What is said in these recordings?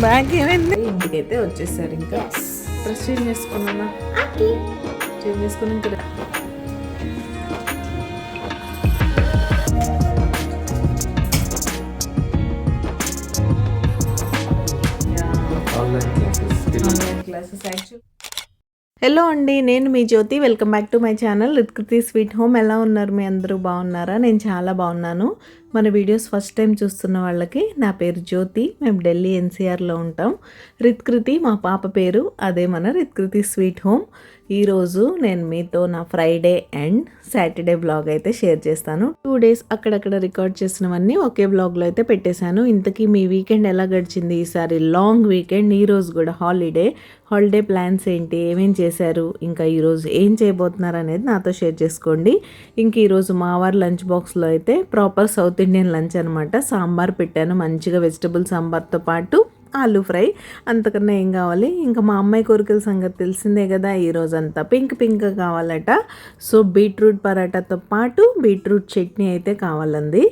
Bag ఏమైంది? ఇంటికైతే వచ్చేసారు. ఇంకా డ్రెస్ చేంజ్ చేసుకున్నా, చేంజ్ చేసుకుని ఇంకా ఆన్లైన్ క్లాసెస్ యాక్చువల్. హలో అండి, నేను మీ Jyothi. Welcome back to my channel Ritkriti sweet home. ఎలా ఉన్నారు మీ అందరూ? బాగున్నారా? నేను చాలా బాగున్నాను. మన వీడియోస్ ఫస్ట్ టైం చూస్తున్న వాళ్ళకి, నా పేరు జ్యోతి. మేము ఢిల్లీ ఎన్సీఆర్లో ఉంటాం. రిత్కృతి మా పాప పేరు, అదే మన రిత్కృతి స్వీట్ హోమ్. ఈరోజు నేను మీతో నా ఫ్రైడే అండ్ సాటర్డే బ్లాగ్ అయితే షేర్ చేస్తాను. 2 days అక్కడక్కడ రికార్డ్ చేసినవన్నీ ఒకే బ్లాగ్లో అయితే పెట్టేశాను. ఇంతకీ మీ వీకెండ్ ఎలా గడిచింది? ఈసారి లాంగ్ వీకెండ్, ఈరోజు కూడా హాలిడే ప్లాన్స్ ఏంటి, ఏమేం చేశారు, ఇంకా ఈరోజు ఏం చేయబోతున్నారు అనేది నాతో షేర్ చేసుకోండి. ఇంక ఈరోజు మా వారి లంచ్ బాక్స్లో అయితే ప్రాపర్ సౌత్ ఇండియన్ లంచ్ అనమాట. సాంబార్ పెట్టాను, మంచిగా వెజిటబుల్ సాంబార్తో పాటు ఆలూ ఫ్రై. అంతకన్నా ఏం కావాలి? ఇంకా మా అమ్మాయి కోరికల సంగతి తెలిసిందే కదా. ఈరోజంతా పింక్ కావాలట. సో బీట్రూట్ పరాటాతో పాటు బీట్రూట్ చట్నీ అయితే కావాలంది.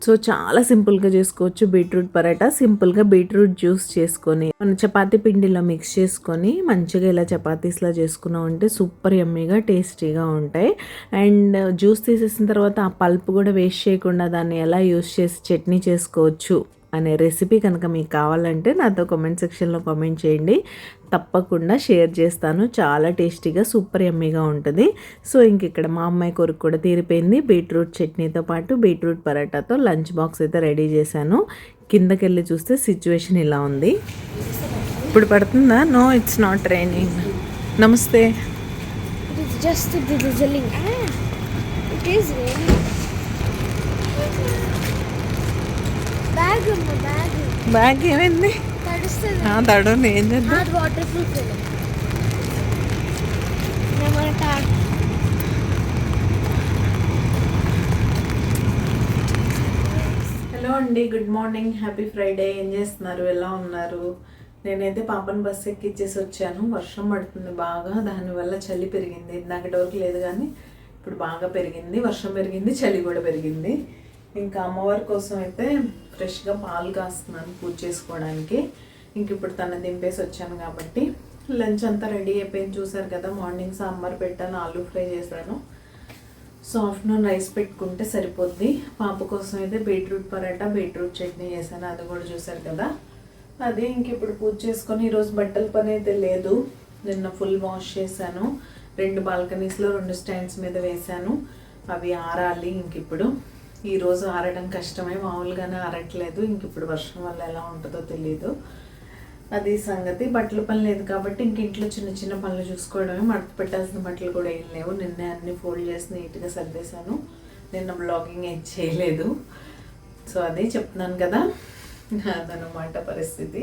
సో చాలా సింపుల్గా చేసుకోవచ్చు బీట్రూట్ పరాటా. సింపుల్గా బీట్రూట్ జ్యూస్ చేసుకొని మన చపాతీ పిండిలో మిక్స్ చేసుకొని మంచిగా ఇలా చపాతీస్లా చేసుకున్నాం అంటే సూపర్ యమ్మీగా టేస్టీగా ఉంటాయి. అండ్ జ్యూస్ తీసేసిన తర్వాత ఆ పల్ప్ కూడా వేస్ట్ చేయకుండా దాన్ని ఎలా యూస్ చేసి చట్నీ చేసుకోవచ్చు అనే రెసిపీ కనుక మీకు కావాలంటే నాతో కామెంట్ సెక్షన్లో కామెంట్ చేయండి. తప్పకుండా షేర్ చేస్తాను. చాలా టేస్టీగా సూపర్ యమ్మీగా ఉంటుంది. సో ఇంక ఇక్కడ మా అమ్మాయి కొరకు కూడా తీరిపోయింది. బీట్రూట్ చట్నీతో పాటు బీట్రూట్ పరాటాతో లంచ్ బాక్స్ అయితే రెడీ చేశాను. కిందకి వెళ్ళి చూస్తే సిచ్యువేషన్ ఇలా ఉంది. ఇప్పుడు పడుతుందా? No, it's not raining. నమస్తే. బ్యాగ్ ఏమైంది? తడుంది. ఏం చేద్దాం? హలో అండి, గుడ్ మార్నింగ్, హ్యాపీ ఫ్రైడే. ఏం చేస్తున్నారు? ఎలా ఉన్నారు? నేనైతే పాపను బస్సు ఎక్కిచ్చేసి వచ్చాను. వర్షం పడుతుంది బాగా, దానివల్ల చలి పెరిగింది. ఇందాకటి వరకు లేదు కానీ ఇప్పుడు బాగా పెరిగింది. వర్షం పెరిగింది, చలి కూడా పెరిగింది. ఇంకా అమ్మవారి కోసం అయితే ఫ్రెష్గా పాలు కాస్తున్నాను పూజ చేసుకోవడానికి. ఇంక ఇప్పుడు తన దింపేసి వచ్చాను కాబట్టి లంచ్ అంతా రెడీ అయిపోయింది. చూసారు కదా, మార్నింగ్ సాంబార్ పెట్టాను, ఆలూ ఫ్రై చేశాను. సో ఆఫ్టర్నూన్ రైస్ పెట్టుకుంటే సరిపోద్ది. పాప కోసం అయితే బీట్రూట్ పరాటా, బీట్రూట్ చట్నీ చేశాను, అది కూడా చూసారు కదా. అదే ఇంక ఇప్పుడు పూజ చేసుకొని, ఈరోజు బట్టల పని అయితే లేదు. నిన్న ఫుల్ వాష్ చేశాను. 2 బాల్కనీస్లో 2 స్టాండ్స్ మీద వేశాను, అవి ఆరాలి. ఇంక ఇప్పుడు ఈరోజు ఆరడం కష్టమే, మామూలుగానే ఆరట్లేదు. ఇంక ఇప్పుడు వర్షం వల్ల ఎలా ఉంటుందో తెలీదు. అది సంగతి. బట్టల పని లేదు కాబట్టి ఇంక ఇంట్లో చిన్న చిన్న పనులు చూసుకోవడమే. మడత పెట్టాల్సిన బట్టలు కూడా ఏం లేవు. నిన్నే అన్ని ఫోల్డ్ చేసి నీట్గా సర్దేశాను. నిన్న బ్లాగింగ్ ఏం చేయలేదు. సో అదే చెప్తున్నాను కదా, అదనమాట పరిస్థితి.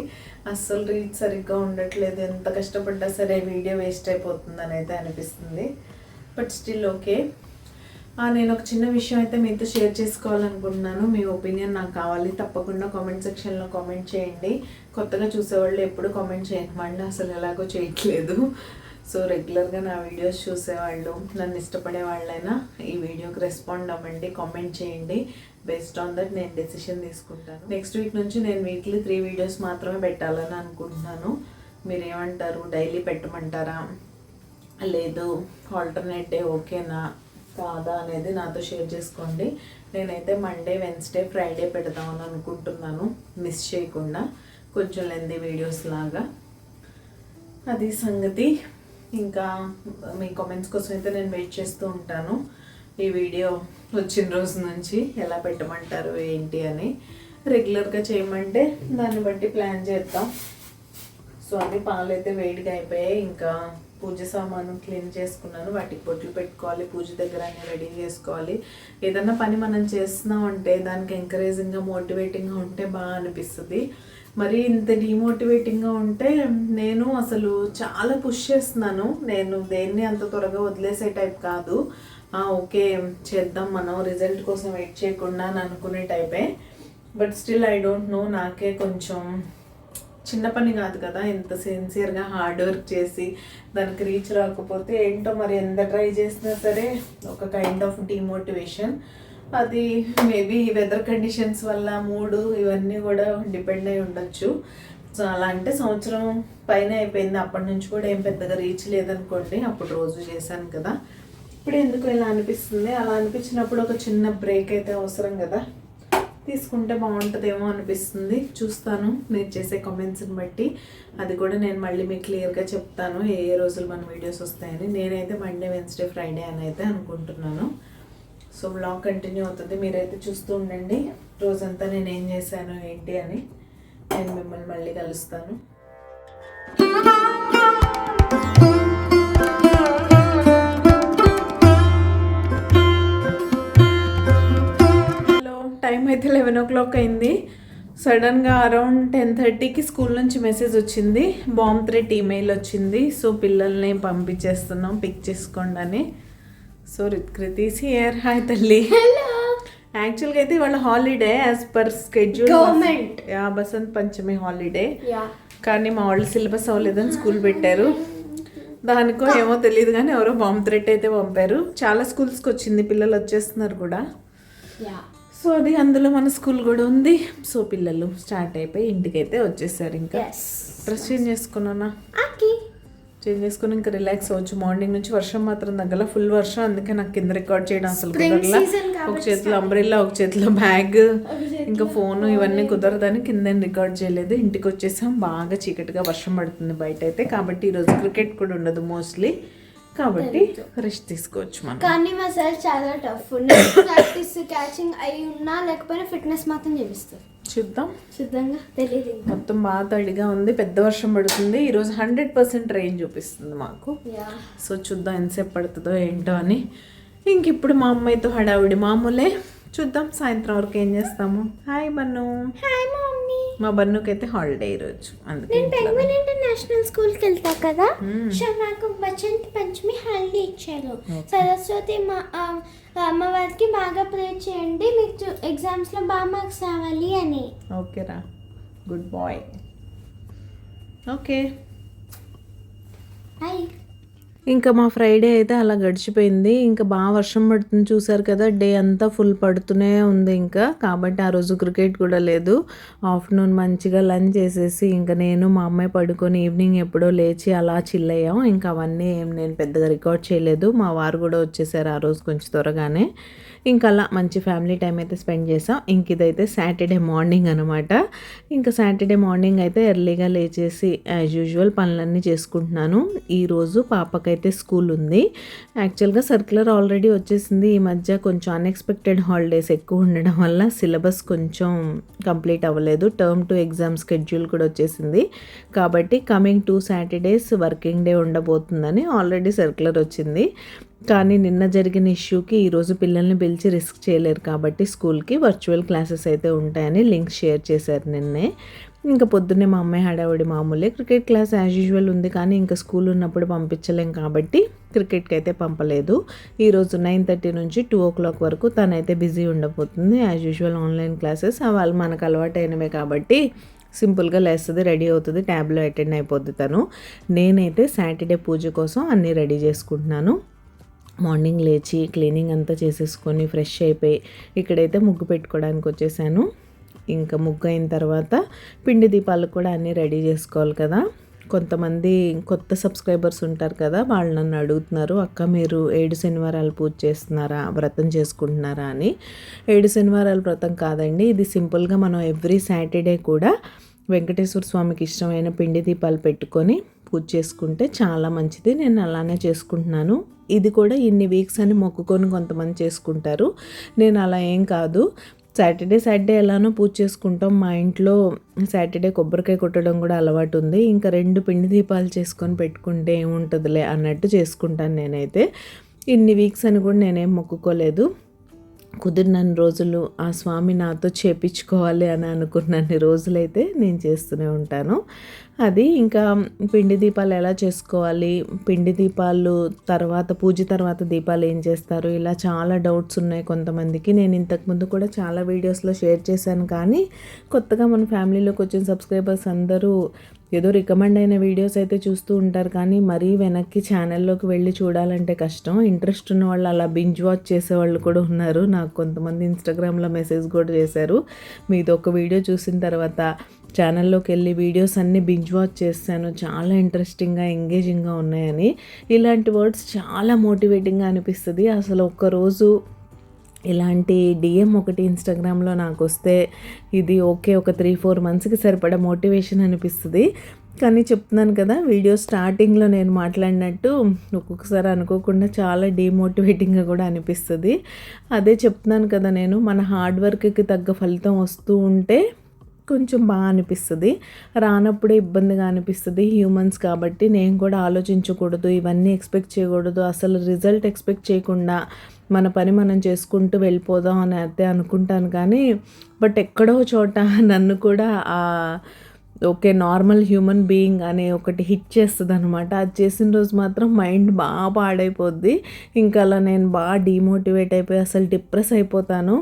అస్సలు రీచ్ సరిగ్గా ఉండట్లేదు. ఎంత కష్టపడ్డా సరే వీడియో వేస్ట్ అయిపోతుందని అయితే అనిపిస్తుంది. But still okay. నేను ఒక చిన్న విషయం అయితే మీతో షేర్ చేసుకోవాలనుకుంటున్నాను. మీ ఒపీనియన్ నాకు కావాలి. తప్పకుండా కామెంట్ సెక్షన్లో కామెంట్ చేయండి. కొత్తగా చూసేవాళ్ళు ఎప్పుడు కామెంట్ చేయమండి, అసలు ఎలాగో చేయట్లేదు. సో రెగ్యులర్గా నా వీడియోస్ చూసేవాళ్ళు, నన్ను ఇష్టపడే వాళ్ళైనా ఈ వీడియోకి రెస్పాండ్ అవ్వండి, కామెంట్ చేయండి. బేస్డ్ ఆన్ దట్ నేను డెసిషన్ తీసుకుంటాను. నెక్స్ట్ వీక్ నుంచి నేను వీక్లీ 3 వీడియోస్ మాత్రమే పెట్టాలని అనుకుంటున్నాను. మీరేమంటారు? డైలీ పెట్టమంటారా, లేదు ఆల్టర్నేట్ డే ఓకేనా కాదా అనేది నాతో షేర్ చేసుకోండి. నేనైతే మండే, వెన్స్డే, ఫ్రైడే పెడదామని అనుకుంటున్నాను, మిస్ చేయకుండా. కొంచెం లెంతీ వీడియోస్ లాగా. అది సంగతి. ఇంకా మీ కామెంట్స్ కోసం అయితే నేను వెయిట్ చేస్తూ ఉంటాను. ఈ వీడియో వచ్చిన రోజు నుంచి ఎలా పెట్టమంటారు ఏంటి అని. రెగ్యులర్గా చేయమంటే దాన్ని బట్టి ప్లాన్ చేద్దాం. సో అది పాలు అయితే వేడిగా అయిపోయాయి. ఇంకా పూజ సామాను క్లీన్ చేసుకున్నాను. వాటికి బొట్లు పెట్టుకోవాలి, పూజ దగ్గర అన్నీ రెడీ చేసుకోవాలి. ఏదన్నా పని మనం చేస్తున్నామంటే దానికి ఎంకరేజింగ్గా, మోటివేటింగ్గా ఉంటే బాగా అనిపిస్తుంది. మరి ఇంత డిమోటివేటింగ్గా ఉంటే నేను అసలు చాలా పుష్ చేస్తున్నాను. నేను దేన్ని అంత త్వరగా వదిలేసే టైప్ కాదు. ఓకే చేద్దాం మనం రిజల్ట్ కోసం వెయిట్ చేయకుండా అని అనుకునే టైపే. But still I don't know, నాకే కొంచెం చిన్న పని కాదు కదా, ఎంత సిన్సియర్గా హార్డ్ వర్క్ చేసి దానికి రీచ్ రాకపోతే ఏంటో మరి, ఎంత ట్రై చేసినా సరే ఒక కైండ్ ఆఫ్ డిమోటివేషన్. అది మేబీ వెదర్ కండిషన్స్ వల్ల, మూడు ఇవన్నీ కూడా డిపెండ్ అయి ఉండొచ్చు. సో అలా అంటే సంవత్సరం పైన అయిపోయింది, అప్పటి నుంచి కూడా ఏం పెద్దగా రీచ్ లేదనుకోండి. అప్పుడు రోజు చేశాను కదా, ఇప్పుడు ఎందుకు ఇలా అనిపిస్తుంది. అలా అనిపించినప్పుడు ఒక చిన్న బ్రేక్ అయితే అవసరం కదా, తీసుకుంటే బాగుంటుందేమో అనిపిస్తుంది. చూస్తాను మీరు చేసే కామెంట్స్ని బట్టి, అది కూడా నేను మళ్ళీ మీకు క్లియర్గా చెప్తాను ఏ ఏ రోజులు మన వీడియోస్ వస్తాయని. నేనైతే మండే, వెన్స్డే, ఫ్రైడే అని అయితే అనుకుంటున్నాను. సో బ్లాగ్ కంటిన్యూ అవుతుంది, మీరైతే చూస్తూ ఉండండి రోజంతా నేను ఏం చేశాను ఏంటి అని. నేను మిమ్మల్ని మళ్ళీ కలుస్తాను. టైం అయితే 11 o'clock అయింది. సడన్గా అరౌండ్ 10:30కి స్కూల్ నుంచి మెసేజ్ వచ్చింది, బాంబ్ థ్రెట్ ఈమెయిల్ వచ్చింది. సో పిల్లల్ని పంపించేస్తున్నాం, పిక్ చేసుకోండి అని. So కృతిస్ here. హాయ్ తల్లి. యాక్చువల్గా అయితే ఇవాళ holiday as per schedule, government Basant Panchami holiday. కానీ మా వాళ్ళు సిలబస్ అవ్వలేదని స్కూల్ పెట్టారు. దానికో ఏమో తెలియదు కానీ ఎవరో బాంబ్ థ్రెట్ అయితే పంపారు. చాలా స్కూల్స్కి వచ్చింది, పిల్లలు వచ్చేస్తున్నారు కూడా. సో అది అందులో మన స్కూల్ కూడా ఉంది. సో పిల్లలు స్టార్ట్ అయిపోయి ఇంటికైతే వచ్చేసారు. ఇంకా డ్రెస్ చేంజ్ చేసుకున్నానా, చేంజ్ చేసుకుని ఇంకా రిలాక్స్ అవ్వచ్చు. మార్నింగ్ నుంచి వర్షం మాత్రం తగ్గల, ఫుల్ వర్షం. అందుకే నాకు కింద రికార్డ్ చేయడం అసలు కుదరలా. ఒక చేతిలో అంబ్రెల్లా, ఒక చేతిలో బ్యాగ్, ఇంకా ఫోను ఇవన్నీ కుదరదని కింద రికార్డ్ చేయలేదు. ఇంటికి వచ్చేసాం, బాగా చీకటిగా వర్షం పడుతుంది బయట అయితే. కాబట్టి ఈరోజు క్రికెట్ కూడా ఉండదు మోస్ట్లీ, కాబట్టి రెస్ట్ తీసుకోవచ్చు మనం. కానీ మా సార్ చాలా టఫ్, ప్రాక్టీస్ క్యాచింగ్ అయి ఉన్నా లేకపోయినా ఫిట్నెస్ మాత్రం చేపిస్తారు. చూద్దాంగా తెలియదు. మొత్తం బాగా తడిగా ఉంది, పెద్ద వర్షం పడుతుంది. ఈరోజు 100% రెయిన్ చూపిస్తుంది మాకు. సో చూద్దాం ఎంతసేపు పడుతుందో ఏంటో అని. ఇంక ఇప్పుడు మా అమ్మాయితో హడావిడి మామూలే. చూద్దాం సాయంత్రం వరకు ఏం చేస్తాము. హాయ్ బన్ను. Hi mummy. మా బన్నుకి అయితే హాలిడే ఈరోజు, అందుకే నేను పెంగ్విన్ ఇంటర్నేషనల్ స్కూల్కి వెళ్తా కదా. సో నాకు బసంత్ పంచమి హాలిడే ఇచ్చారు. సరస్వతి మా అమ్మవారికి బాగా ప్రే చేయండి, మీకు ఎగ్జామ్స్లో బాగా మార్క్స్ రావాలి అని. ఓకేరా, గుడ్ బాయ్. ఓకే. హాయ్. ఇంకా మా ఫ్రైడే అయితే అలా గడిచిపోయింది. ఇంకా బాగా వర్షం పడుతుంది, చూసారు కదా, డే అంతా ఫుల్ పడుతూనే ఉంది ఇంకా. కాబట్టి ఆ రోజు క్రికెట్ కూడా లేదు. ఆఫ్టర్నూన్ మంచిగా లంచ్ చేసేసి ఇంకా నేను మా అమ్మాయి పడుకొని ఈవినింగ్ ఎప్పుడో లేచి అలా చిల్ అయ్యాం. ఇంకా అవన్నీ ఏం నేను పెద్దగా రికార్డ్ చేయలేదు. మా వారు కూడా వచ్చేసారు ఆ రోజు కొంచెం త్వరగానే. ఇంకా అలా మంచి ఫ్యామిలీ టైం అయితే స్పెండ్ చేసాం. ఇంక ఇదైతే సాటర్డే మార్నింగ్ అనమాట. ఇంకా సాటర్డే మార్నింగ్ అయితే ఎర్లీగా లేచేసి యాజ్ యూజువల్ పనులన్నీ చేసుకుంటున్నాను. ఈరోజు పాపకైతే స్కూల్ ఉంది. యాక్చువల్గా సర్క్యులర్ ఆల్రెడీ వచ్చేసింది. ఈ మధ్య కొంచెం అన్ఎక్స్పెక్టెడ్ హాలిడేస్ ఎక్కువ ఉండడం వల్ల సిలబస్ కొంచెం కంప్లీట్ అవ్వలేదు. టర్మ్ 2 ఎగ్జామ్ స్కెడ్యూల్ కూడా వచ్చేసింది. కాబట్టి కమింగ్ 2 Saturdays వర్కింగ్ డే ఉండబోతుందని ఆల్రెడీ సర్క్యులర్ వచ్చింది. కానీ నిన్న జరిగిన ఇష్యూకి ఈరోజు పిల్లల్ని పిలిచి రిస్క్ చేయలేరు కాబట్టి స్కూల్కి వర్చువల్ క్లాసెస్ అయితే ఉంటాయని లింక్ షేర్ చేశారు నిన్నే. ఇంకా పొద్దున్నే మా అమ్మాయి హడావిడి మామూలే. క్రికెట్ క్లాస్ యాజ్ యూజువల్ ఉంది, కానీ ఇంకా స్కూల్ ఉన్నప్పుడు పంపించలేం కాబట్టి క్రికెట్కి అయితే పంపలేదు. ఈరోజు 9:30 నుంచి 2 o'clock వరకు తనైతే బిజీ ఉండబోతుంది. యాజ్ యూజువల్ ఆన్లైన్ క్లాసెస్ వాళ్ళు మనకు అలవాటు అయినవే కాబట్టి సింపుల్గా లేస్తుంది, రెడీ అవుతుంది, ట్యాబ్లో అటెండ్ అయిపోద్ది తను. నేనైతే సాటర్డే పూజ కోసం అన్నీ రెడీ చేసుకుంటున్నాను. మార్నింగ్ లేచి క్లీనింగ్ అంతా చేసేసుకొని ఫ్రెష్ అయిపోయి ఇక్కడైతే ముగ్గు పెట్టుకోవడానికి వచ్చేసాను. ఇంకా ముగ్గు అయిన తర్వాత పిండి దీపాలకు కూడా అన్నీ రెడీ చేసుకోవాలి కదా. కొంతమంది కొత్త సబ్స్క్రైబర్స్ ఉంటారు కదా, వాళ్ళు నన్ను అడుగుతున్నారు, అక్క మీరు 7 శనివారాలు పూజ చేస్తున్నారా, వ్రతం చేసుకుంటున్నారా అని. 7 శనివారాల వ్రతం కాదండి, ఇది సింపుల్గా మనం ఎవ్రీ సాటర్డే కూడా వెంకటేశ్వర స్వామికి ఇష్టమైన పిండి దీపాలు పెట్టుకొని పూజ చేసుకుంటే చాలా మంచిది. నేను అలానే చేసుకుంటున్నాను. ఇది కూడా ఇన్ని వీక్స్ అని మొక్కుకొని కొంతమంది చేసుకుంటారు. నేను అలా ఏం కాదు, సాటర్డే ఎలానో పూజ చేసుకుంటాం. మా ఇంట్లో సాటర్డే కొబ్బరికాయ కొట్టడం కూడా అలవాటు ఉంది. ఇంకా 2 పిండి దీపాలు చేసుకొని పెట్టుకుంటే ఏముంటుందిలే అన్నట్టు చేసుకుంటాను నేనైతే. ఇన్ని వీక్స్ అని కూడా నేనేం మొక్కుకోలేదు. కుదిరినన్ని రోజులు ఆ స్వామి నాతో చేపించుకోవాలి అని అనుకున్నన్ని రోజులైతే నేను చేస్తూనే ఉంటాను. అది ఇంకా పిండి దీపాలు ఎలా చేసుకోవాలి, పిండి దీపాలు తర్వాత పూజ తర్వాత దీపాలు ఏం చేస్తారు, ఇలా చాలా డౌట్స్ ఉన్నాయి కొంతమందికి. నేను ఇంతకుముందు కూడా చాలా వీడియోస్లో షేర్ చేశాను, కానీ కొత్తగా మన ఫ్యామిలీలోకి వచ్చిన సబ్స్క్రైబర్స్ అందరూ ఏదో రికమెండ్ అయిన వీడియోస్ అయితే చూస్తూ ఉంటారు, కానీ మరీ వెనక్కి ఛానల్లోకి వెళ్ళి చూడాలంటే కష్టం. ఇంట్రెస్ట్ ఉన్న వాళ్ళు అలా బింజ్ వాచ్ చేసేవాళ్ళు కూడా ఉన్నారు. నాకు కొంతమంది ఇన్స్టాగ్రామ్లో మెసేజ్ కూడా చేశారు, మీది ఒక వీడియో చూసిన తర్వాత ఛానల్లోకి వెళ్ళి వీడియోస్ అన్నీ బింజ్ వాచ్ చేస్తాను, చాలా ఇంట్రెస్టింగ్గా ఎంగేజింగ్గా ఉన్నాయని. ఇలాంటి వర్డ్స్ చాలా మోటివేటింగ్గా అనిపిస్తుంది. అసలు ఒక్కరోజు ఇలాంటి డిఎం ఒకటి ఇన్స్టాగ్రామ్లో నాకు వస్తే ఇది ఓకే, ఒక 3-4 మంత్స్కి సరిపడా మోటివేషన్ అనిపిస్తుంది. కానీ చెప్తున్నాను కదా, వీడియో స్టార్టింగ్లో నేను మాట్లాడినట్టు ఒక్కొక్కసారి అనుకోకుండా చాలా డీమోటివేటింగ్గా కూడా అనిపిస్తుంది. అదే చెప్తున్నాను కదా, నేను మన హార్డ్ వర్క్కి తగ్గ ఫలితం వస్తూ ఉంటే కొంచెం బాగా అనిపిస్తుంది, రానప్పుడే ఇబ్బందిగా అనిపిస్తుంది. హ్యూమన్స్ కాబట్టి నేను కూడా ఆలోచించకూడదు, ఇవన్నీ ఎక్స్పెక్ట్ చేయకూడదు, అసలు రిజల్ట్ ఎక్స్పెక్ట్ చేయకుండా మన పని మనం చేసుకుంటూ వెళ్ళిపోదాం అని అయితే అనుకుంటాను. కానీ బట్ ఎక్కడో చోట నన్ను కూడా ఓకే నార్మల్ హ్యూమన్ బీయింగ్ అనే ఒకటి హిట్ చేస్తుంది అనమాట. అది చేసిన రోజు మాత్రం మైండ్ బాగా పాడైపోద్ది. ఇంకా అలా నేను బాగా డీమోటివేట్ అయిపోయి అసలు డిప్రెస్ అయిపోతాను.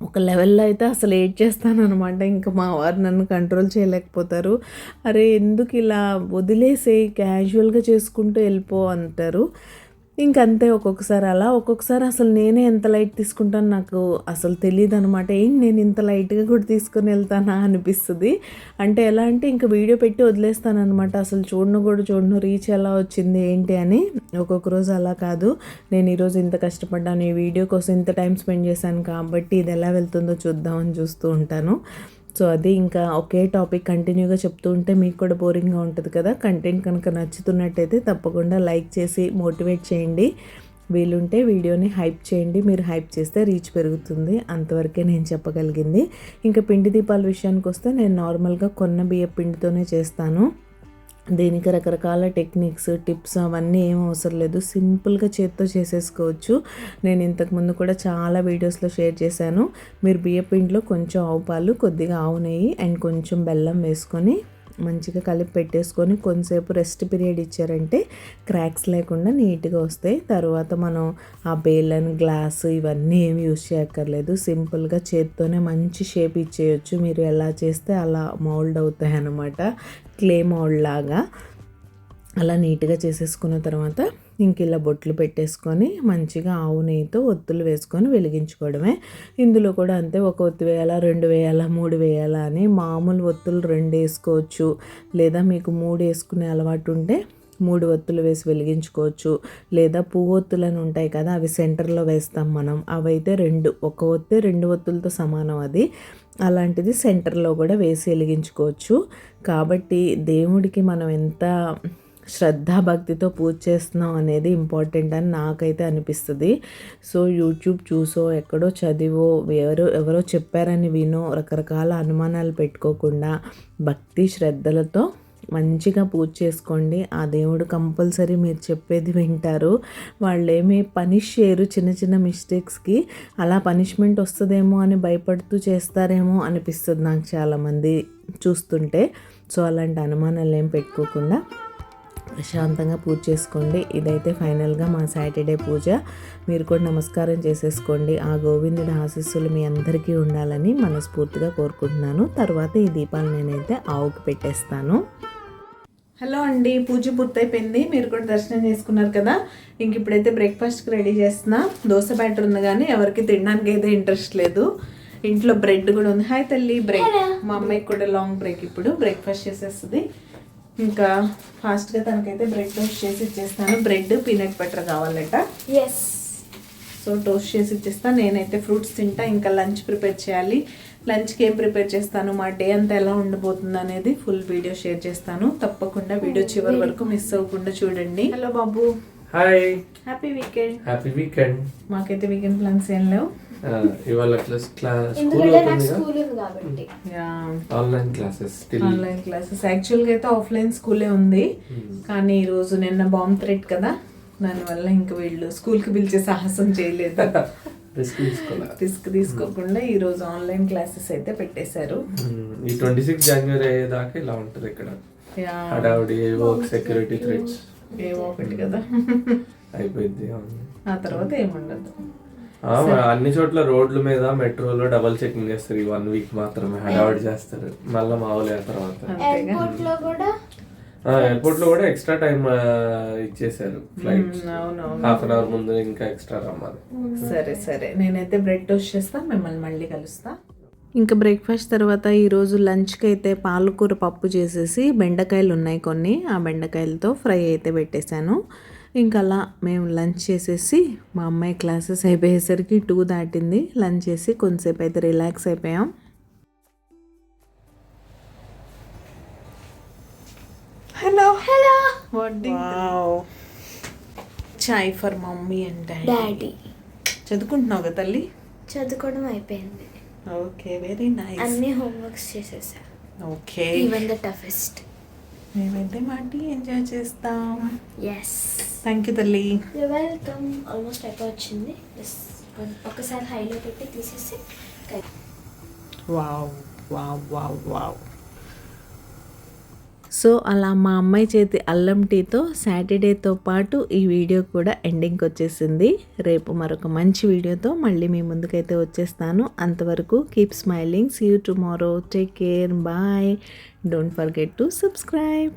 ఒక లెవెల్లో అయితే అసలు ఏడ్ చేస్తాను అనమాట. ఇంకా మా వారు నన్ను కంట్రోల్ చేయలేకపోతారు. అరే ఎందుకు ఇలా వదిలేసే, క్యాజువల్గా చేసుకుంటూ వెళ్ళిపో అంటారు. ఇంకంతే, ఒక్కొక్కసారి అలా, ఒక్కొక్కసారి అసలు నేనే ఎంత లైట్ తీసుకుంటాను నాకు అసలు తెలియదు అనమాట. నేను ఇంత లైట్గా కూడా తీసుకొని వెళ్తానా అనిపిస్తుంది. అంటే ఎలా అంటే ఇంకా వీడియో పెట్టి వదిలేస్తాను అనమాట, అసలు చూడను రీచ్ ఎలా వచ్చింది ఏంటి అని. ఒక్కొక్క రోజు అలా కాదు, నేను ఈరోజు ఇంత కష్టపడ్డాను, ఈ వీడియో కోసం ఇంత టైం స్పెండ్ చేశాను కాబట్టి ఇది ఎలా వెళ్తుందో చూద్దామని చూస్తూ ఉంటాను. సో అది ఇంకా ఒకే టాపిక్ కంటిన్యూగా చెప్తూ ఉంటే మీకు కూడా బోరింగ్గా ఉంటుంది కదా. కంటెంట్ కనుక నచ్చుతున్నట్టయితే తప్పకుండా లైక్ చేసి మోటివేట్ చేయండి, వీలుంటే వీడియోని హైప్ చేయండి. మీరు హైప్ చేస్తే రీచ్ పెరుగుతుంది, అంతవరకే నేను చెప్పగలిగింది. ఇంకా పిండి దీపాల విషయానికి వస్తే నేను నార్మల్గా కొన్న బియ్య పిండితోనే చేస్తాను. దీనికి రకరకాల టెక్నిక్స్, టిప్స్ అవన్నీ ఏం అవసరం లేదు, సింపుల్గా చేత్తో చేసేసుకోవచ్చు. నేను ఇంతకుముందు కూడా చాలా వీడియోస్లో షేర్ చేశాను. మీరు బియ్యపిండిలో కొంచెం ఆవు పాలు, కొద్దిగా ఆవు నెయ్యి అండ్ కొంచెం బెల్లం వేసుకొని మంచిగా కలిపి పెట్టేసుకొని కొంతసేపు రెస్ట్ పీరియడ్ ఇచ్చారంటే క్రాక్స్ లేకుండా నీట్గా వస్తాయి. తర్వాత మనం ఆ బేలన్, గ్లాసు ఇవన్నీ ఏమి యూజ్ చేయక్కర్లేదు, సింపుల్గా చేత్తోనే మంచి షేప్ ఇచ్చేయచ్చు. మీరు ఎలా చేస్తే అలా మౌల్డ్ అవుతాయి అన్నమాట, క్లే మౌల్డ్ లాగా. అలా నీట్గా చేసేసుకున్న తర్వాత ఇంక ఇలా బొట్లు పెట్టేసుకొని మంచిగా ఆవు నెయ్యితో ఒత్తులు వేసుకొని వెలిగించుకోవడమే. ఇందులో కూడా అంతే, ఒక ఒత్తు వేయాలా, 2 వేయాలా, 3 వేయాలా అని. మామూలు ఒత్తులు 2 వేసుకోవచ్చు, లేదా మీకు 3 వేసుకునే అలవాటు ఉంటే 3 ఒత్తులు వేసి వెలిగించుకోవచ్చు. లేదా పువ్వు ఒత్తులు అని ఉంటాయి కదా, అవి సెంటర్లో వేస్తాం మనం, అవైతే 2, ఒక ఒత్తే 2 ఒత్తులతో సమానం అది. అలాంటిది సెంటర్లో కూడా వేసి వెలిగించుకోవచ్చు. కాబట్టి దేవుడికి మనం ఎంత శ్రద్ధాభక్తితో పూజ చేస్తున్నాం అనేది ఇంపార్టెంట్ అని నాకైతే అనిపిస్తుంది. సో యూట్యూబ్ చూసో, ఎక్కడో చదివో, ఎవరో చెప్పారని వినో రకరకాల అనుమానాలు పెట్టుకోకుండా భక్తి శ్రద్ధలతో మంచిగా పూజ చేసుకోండి. ఆ దేవుడు కంపల్సరీ మీరు చెప్పేది వింటారు. వాళ్ళు ఏమీ పనిష్ చేయరు చిన్న చిన్న మిస్టేక్స్కి. అలా పనిష్మెంట్ వస్తుందేమో అని భయపడుతూ చేస్తారేమో అనిపిస్తుంది నాకు చాలామంది చూస్తుంటే. సో అలాంటి అనుమానాలు ఏం పెట్టుకోకుండా ప్రశాంతంగా పూజ చేసుకోండి. ఇదైతే ఫైనల్గా మా సాటర్డే పూజ. మీరు కూడా నమస్కారం చేసేసుకోండి. ఆ గోవిందుడి ఆశీస్సులు మీ అందరికీ ఉండాలని మనస్ఫూర్తిగా కోరుకుంటున్నాను. తర్వాత ఈ దీపాలు నేనైతే ఆవుకి పెట్టేస్తాను. హలో అండి, పూజ పూర్తయిపోయింది, మీరు కూడా దర్శనం చేసుకున్నారు కదా. ఇంక ఇప్పుడైతే బ్రేక్ఫాస్ట్కి రెడీ చేస్తున్నా. దోశ బ్యాటర్ ఉంది కానీ ఎవరికి తినడానికి అయితే ఇంట్రెస్ట్ లేదు. ఇంట్లో బ్రెడ్ కూడా ఉంది. హాయ్ తల్లి, బ్రేక్. మా అమ్మాయికి కూడా లాంగ్ బ్రేక్, ఇప్పుడు బ్రేక్ఫాస్ట్ చేసేస్తుంది. ఇంకా ఫాస్ట్గా తనకైతే బ్రెడ్ టోస్ట్ చేసి ఇచ్చేస్తాను. బ్రెడ్ పీనట్ బటర్ కావాలట. ఎస్, సో టోస్ట్ చేసి ఇచ్చేస్తాను. నేనైతే ఫ్రూట్స్ తింటా. ఇంకా లంచ్ ప్రిపేర్ చేయాలి. లంచ్కి ఏం ప్రిపేర్ చేస్తాను, మా డే అంతా ఎలా ఉండబోతుంది అనేది ఫుల్ వీడియో షేర్ చేస్తాను. తప్పకుండా వీడియో చివరి వరకు మిస్ అవ్వకుండా చూడండి. హలో బాబు, hi, happy weekend. Happy weekend. మాకైతే వీకెండ్ ప్లాన్స్ ఏం లేవు. ఇవాళ స్కూల్ కాబట్టి ఆన్లైన్ క్లాసెస్. ఆన్లైన్ క్లాసెస్ యాక్చువల్గా అయితే ఆఫ్లైన్ స్కూలే ఉంది, కానీ ఈరోజు నిన్న బాంబ్ థ్రెట్ కదా, దానివల్ల ఇంకా వీళ్ళు స్కూల్కి పిలిచే సాహసం చేయలేదు. రిస్క్ తీసుకోకుండా ఈరోజు ఆన్లైన్ క్లాసెస్ అయితే పెట్టేశారు. ఈ 26 జనవరి అయ్యేదాకా ఇలా ఉంటుంది ఇక్కడ. హడావుడి వర్క్ సెక్యూరిటీ థ్రెడ్స్ ఏమో ఒకటి కదా అయిపోయింది. ఆ తర్వాత ఏముండదు. అన్ని చోట్ల రోడ్ల మీద మెట్రోలో డబల్ చెకింగ్ చేస్తారు. ఈ 1 వీక్ మాత్రమే హడావుడి చేస్తారు. మళ్ళీ మామూలు తర్వాత ఎయిర్పోర్ట్ లో కూడా ఎక్స్ట్రా టైం ఇచ్చేసారు. ఫ్లైట్ హాఫ్ అన్ అవర్ ముందు ఇంకా ఎక్స్ట్రా రమ్మాలి. సరే నేనైతే బ్రెడ్ టోస్ట్ చేస్తా, మిమ్మల్ని మళ్ళీ కలుస్తా. ఇంకా బ్రేక్ఫాస్ట్ తర్వాత ఈరోజు లంచ్కి అయితే పాలకూర పప్పు చేసేసి బెండకాయలు ఉన్నాయి కొన్ని, ఆ బెండకాయలతో ఫ్రై అయితే పెట్టేశాను. ఇంకా అలా మేము లంచ్ చేసేసి మా అమ్మాయి క్లాసెస్ అయిపోయేసరికి 2 దాటింది. లంచ్ చేసి కొంతసేపు అయితే రిలాక్స్ అయిపోయాం. Hello chai for mummy and daddy. చదువుకుంటున్నావు కదా తల్లి? చదువుకోవడం అయిపోయింది. Okay, very nice. అన్ని హోంవర్క్స్ చేసేసా. Okay, even the toughest. మేమైతే మాటి ఎంజాయ్ చేస్తాం. ఎస్, థ్యాంక్ యూ తల్లి. You're welcome. ఆల్మోస్ట్ అయిపోవచ్చింది. ఒకసారి హైలో పెట్టి తీసేసి. Wow wow wow wow. So అలా మా అమ్మాయి చేతి అల్లం టీతో సాటర్డేతో పాటు ఈ వీడియో కూడా ఎండింగ్కి వచ్చేసింది. రేపు మరొక మంచి వీడియోతో మళ్ళీ మీ ముందుకైతే వచ్చేస్తాను. అంతవరకు keep smiling. See you tomorrow. Take care. Bye. Don't forget to subscribe.